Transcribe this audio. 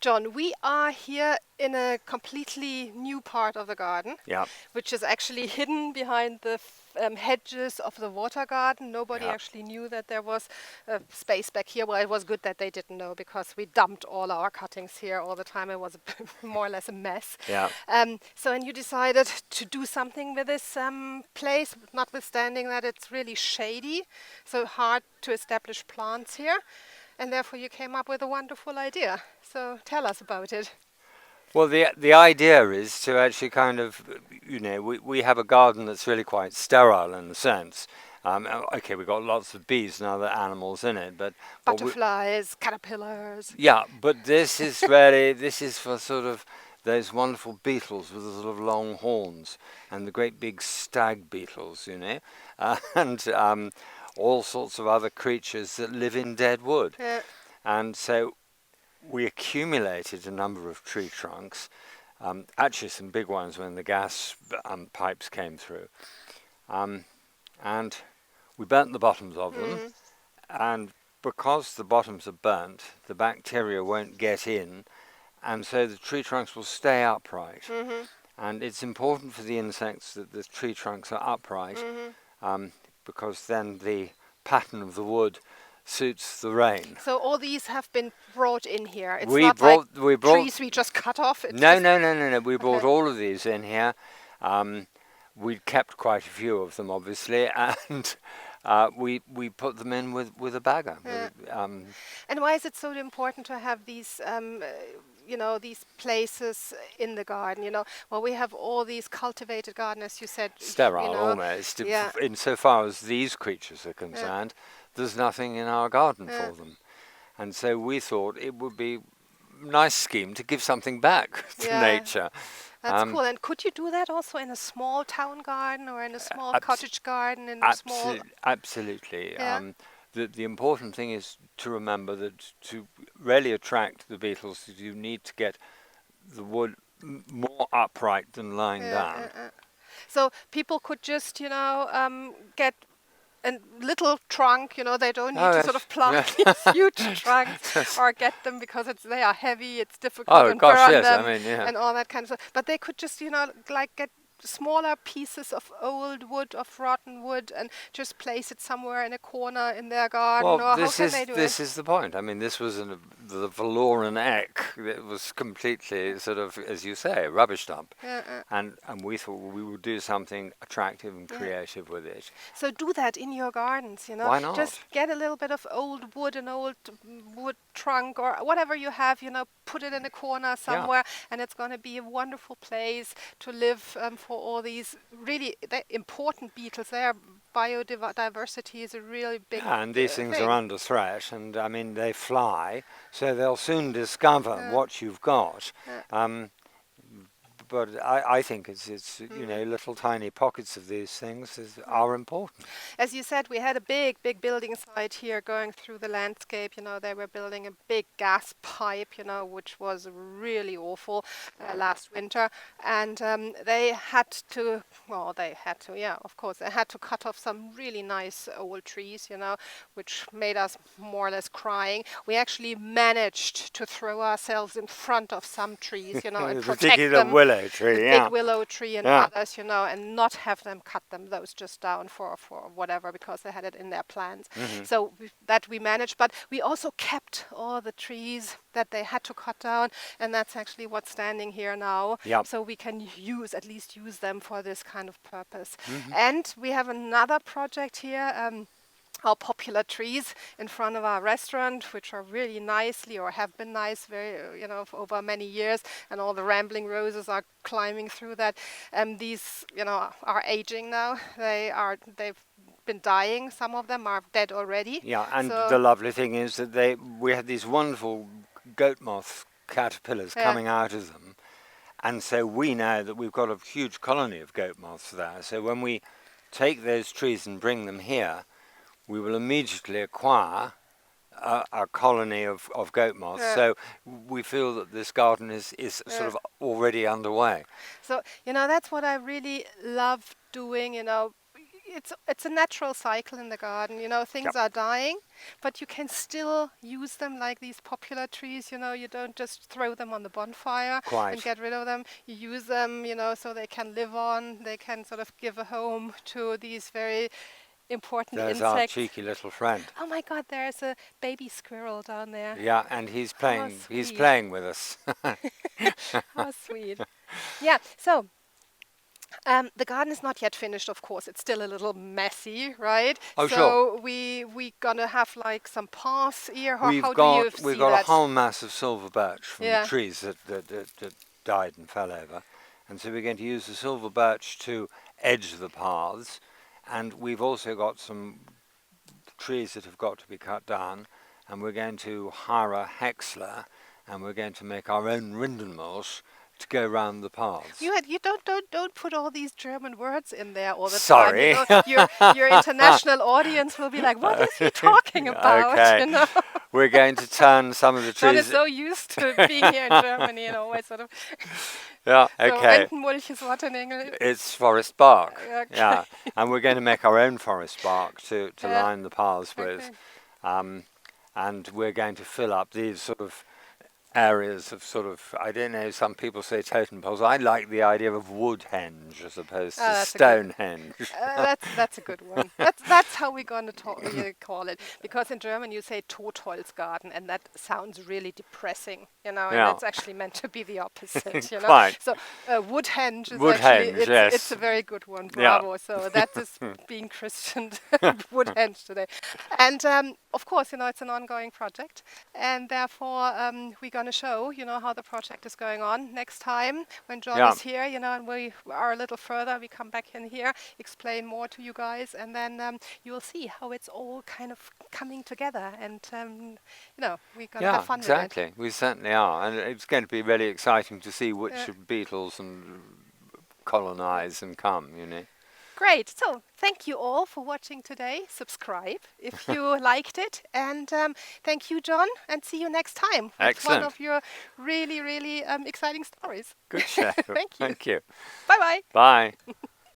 John, we are here in a completely new part of the garden, Yeah, which is actually hidden behind the hedges of the water garden. Nobody yeah, actually knew that there was a space back here. Well, it was good that they didn't know because we dumped all our cuttings here all the time. It was more or less a mess. yeah. And you decided to do something with this place, notwithstanding that it's really shady, so hard to establish plants here. And therefore you came up with a wonderful idea. So tell us about it. Well, the idea is to actually kind of, we have a garden that's really quite sterile in a sense. Okay, we've got lots of bees and other animals in it, but Butterflies, caterpillars. yeah, but this is for sort of those wonderful beetles with the sort of long horns and the great big stag beetles, and all sorts of other creatures that live in dead wood. Yeah. And so we accumulated a number of tree trunks, actually some big ones when the gas pipes came through, and we burnt the bottoms of them, and because the bottoms are burnt, the bacteria won't get in, and so the tree trunks will stay upright. And it's important for the insects that the tree trunks are upright, because then the pattern of the wood suits the rain. So all these have been brought in here. It's We not brought trees we just cut off. It's No, just no, no, no, no. We brought Okay. all of these in here. We kept quite a few of them, obviously, and we put them in with a bagger. Yeah. And why is it so important to have these, these places in the garden? Well, we have all these cultivated gardens, as you said. Sterile, almost. Yeah. Insofar as these creatures are concerned, there's nothing in our garden for them. And so we thought it would be a nice scheme to give something back to nature. That's cool. And could you do that also in a small town garden or in a small cottage garden? Absolutely. Yeah. The important thing is to remember that to really attract the beetles, you need to get the wood more upright than lying down. So people could just, get a little trunk, they don't need to sort of plant these huge trunks or get them because they are heavy, it's difficult and burn them and all that kind of stuff. But they could just, get smaller pieces of old wood, of rotten wood, and just place it somewhere in a corner in their garden. Well, or how can they do this it? is the point. I mean, this was the Valoran egg. It was completely sort of, as you say, a rubbish dump. And we thought we would do something attractive and creative with it. So do that in your gardens, Why not? Just get a little bit of old wood, an old wood trunk or whatever you have, put it in a corner somewhere, and it's going to be a wonderful place to live for all these really important beetles. Their biodiversity is a really big and these things thing. are under threat, and I mean, they fly, so they'll soon discover what you've got. But I think it's little tiny pockets of these things are important. As you said, we had a big building site here going through the landscape. They were building a big gas pipe, which was really awful last winter. And they had to, of course, they had to cut off some really nice old trees, which made us more or less crying. We actually managed to throw ourselves in front of some trees, and protect them. Big willow tree and others, and not have them cut those just down for whatever, because they had it in their plans. So that we managed, but we also kept all the trees that they had to cut down, and that's actually what's standing here now. So we can at least use them for this kind of purpose. And we have another project here. Our popular trees in front of our restaurant, which are really nicely or have been nice for over many years, and all the rambling roses are climbing through that. These are aging now. They've been dying. Some of them are dead already. Yeah, and the lovely thing is that we had these wonderful goat moth caterpillars coming out of them, and so we know that we've got a huge colony of goat moths there. So when we take those trees and bring them here, we will immediately acquire a colony of goat moths. So we feel that this garden is sort of already underway. So, that's what I really love doing, it's a natural cycle in the garden. You know, things Yep. are dying, but you can still use them like these popular trees. You know, you don't just throw them on the bonfire and Quite. get rid of them. You use them, you know, so they can live on. They can sort of give a home to these very important There's our insects. cheeky little friend. Oh my God, there's a baby squirrel down there. Yeah, and he's How playing. He's sweet. playing with us. How sweet. Yeah, so the garden is not yet finished, of course. It's still a little messy, right? Oh, sure. So we gonna have like some paths here. How do you We've see got a that? whole mass of silver birch from the Yeah. trees that died and fell over, and so we're going to use the silver birch to edge the paths, and we've also got some trees that have got to be cut down, and we're going to hire a häcksler, and we're going to make our own rindenmulch to go round the paths. You don't put all these German words in there all the Sorry. time. You know, your international audience will be like, "What is he talking about?" Okay. You know, We're going to turn some of the John is trees. so used to being here in Germany, and always sort of. Yeah, So okay. Rentenmulch is what in English? It's forest bark. Okay. Yeah, and we're going to make our own forest bark to Yeah. line the paths with, Okay. and we're going to fill up these sort of areas of sort of, I don't know, some people say totem poles. I like the idea of Woodhenge as opposed to That's a good. Stonehenge. That's a good one. That's how we're gonna call it, because in German you say Totholzgarten, and that sounds really depressing, you know. And Yeah. it's actually meant to be the opposite, you know. Quite. So Woodhenge is Woodhenge, actually yes. it's a very good one. Yeah. Bravo. So that is being christened Woodhenge today, and of course, you know, it's an ongoing project, and therefore we're gonna show, you know, how the project is going on next time when John Yeah. is here, you know, and we are a little further. We come back in here, explain more to you guys, and then you will see how it's all kind of coming together. And you know, we're gonna Yeah, have fun exactly. We certainly are, and it's going to be really exciting to see which Yeah. beetles and colonize and come. You know. Great. So thank you all for watching today. Subscribe if you liked it, and thank you, John, and see you next time with Excellent. one of your really, really exciting stories. Good show. Thank you. Thank you. Bye bye. Bye.